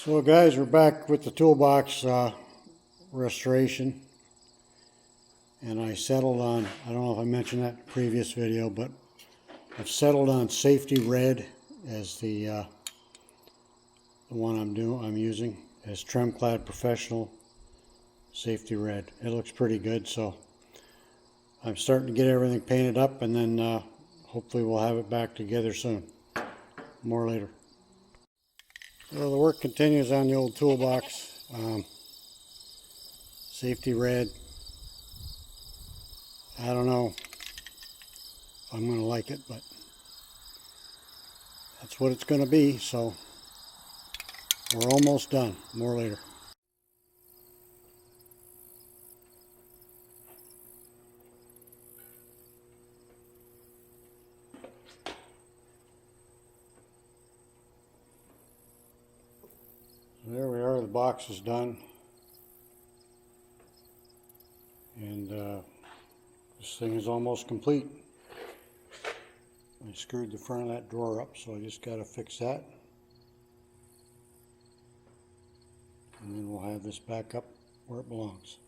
So guys, we're back with the toolbox restoration, and I settled on, I don't know if I mentioned that in the previous video, but I've settled on safety red as the one I'm using as tremclad professional safety red. It looks pretty good, so I'm starting to get everything painted up, and then hopefully we'll have it back together soon. More later. So the work continues on the old toolbox. Safety red. I don't know if I'm going to like it, but that's what it's going to be. So we're almost done. More later. So there we are. The box is done. And this thing is almost complete. I screwed the front of that drawer up, so I just got to fix that. And then we'll have this back up where it belongs.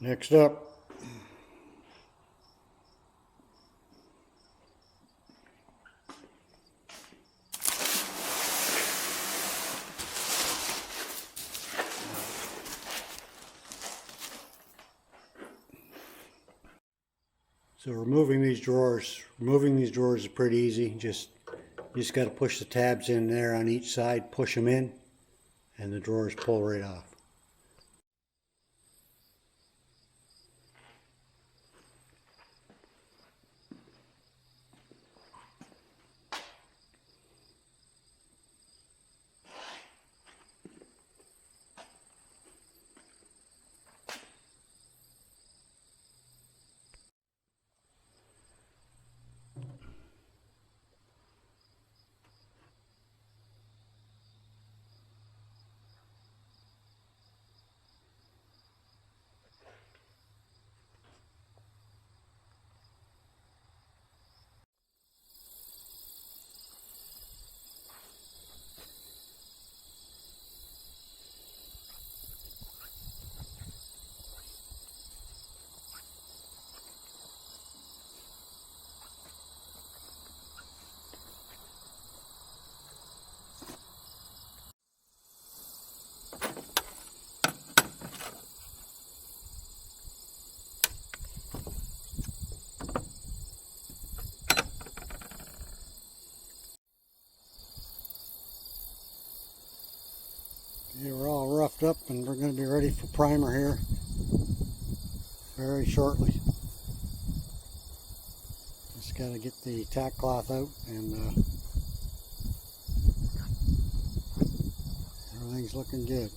Next up, so removing these drawers is pretty easy. You just got to push the tabs in there on each side, push them in, and the drawers pull right off. hooked up, and we're going to be ready for primer here very shortly. Just got to get the tack cloth out, and everything's looking good.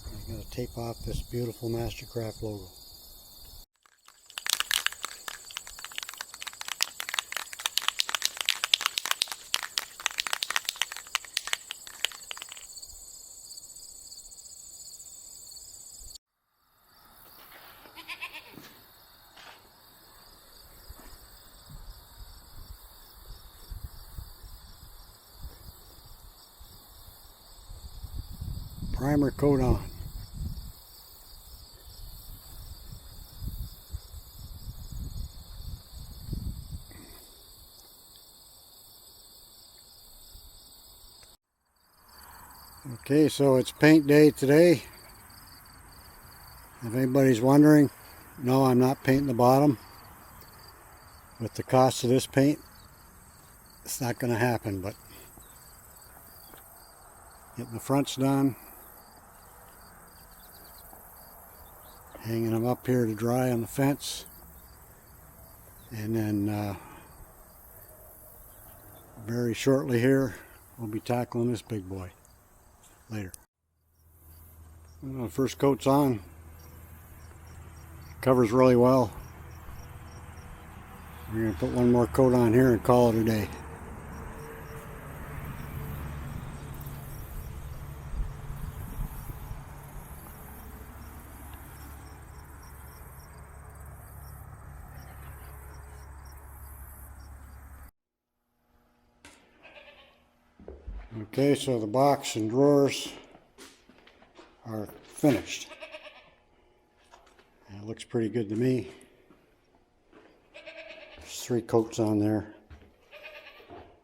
I got to tape off this beautiful Mastercraft logo. Primer coat on. Okay, so it's paint day today. If anybody's wondering, no, I'm not painting the bottom. With the cost of this paint, it's not going to happen, but getting the fronts done, hanging them up here to dry on the fence, and then very shortly here we'll be tackling this big boy later. Well, first coat's on. Covers really well. We're going to put one more coat on here and call it a day. Okay, so the box and drawers are finished. It looks pretty good to me. There's 3 coats on there,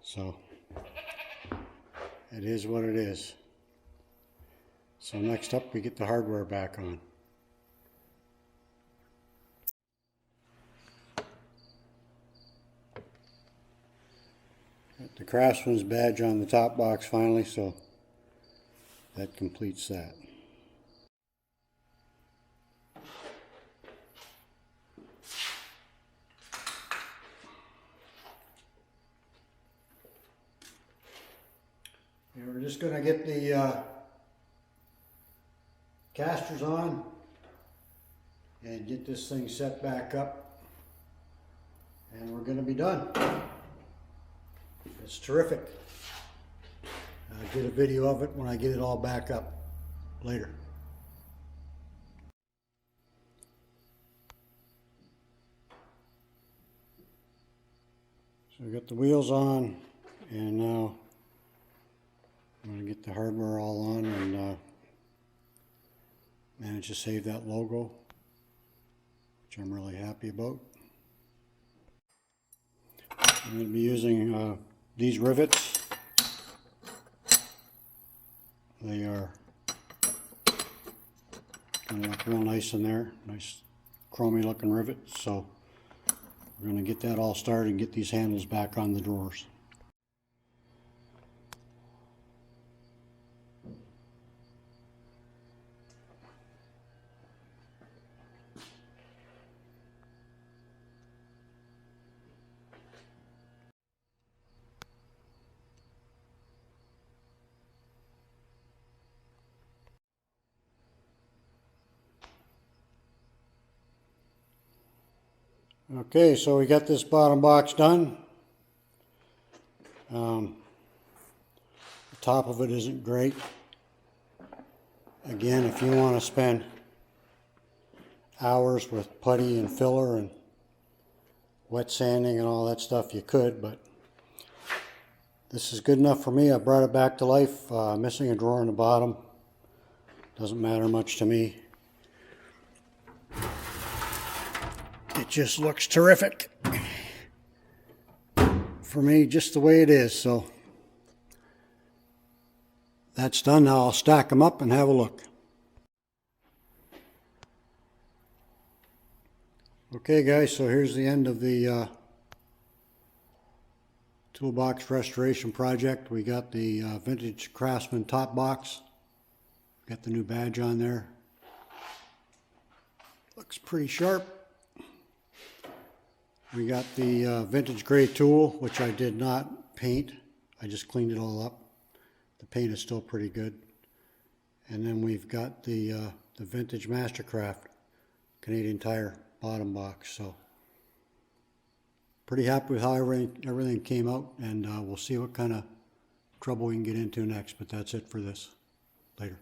so it is what it is. So next up we get the hardware back on. Got the Craftsman's badge on the top box finally, so that completes that. And we're just going to get the casters on and get this thing set back up, and we're going to be done. It's terrific. I'll get a video of it when I get it all back up later. So we got the wheels on, and now I'm going to get the hardware all on and manage to save that logo, which I'm really happy about. I'm going to be using these rivets. They are going to look real nice in there. Nice chromy looking rivets. So we're going to get that all started and get these handles back on the drawers. Okay, so we got this bottom box done. The top of it isn't great. Again, if you want to spend hours with putty and filler and wet sanding and all that stuff, you could, but this is good enough for me. I brought it back to life. Missing a drawer in the bottom doesn't matter much to me. It just looks terrific for me, just the way it is. So that's done. Now I'll stack them up and have a look. Okay guys, so here's the end of the Toolbox restoration project. We got the vintage Craftsman top box Got the new badge on there. Looks pretty sharp. We got the vintage gray tool, which I did not paint. I just cleaned it all up. The paint is still pretty good. And then we've got the vintage Mastercraft Canadian Tire bottom box. So pretty happy with how everything came out, and we'll see what kind of trouble we can get into next. But that's it for this. Later.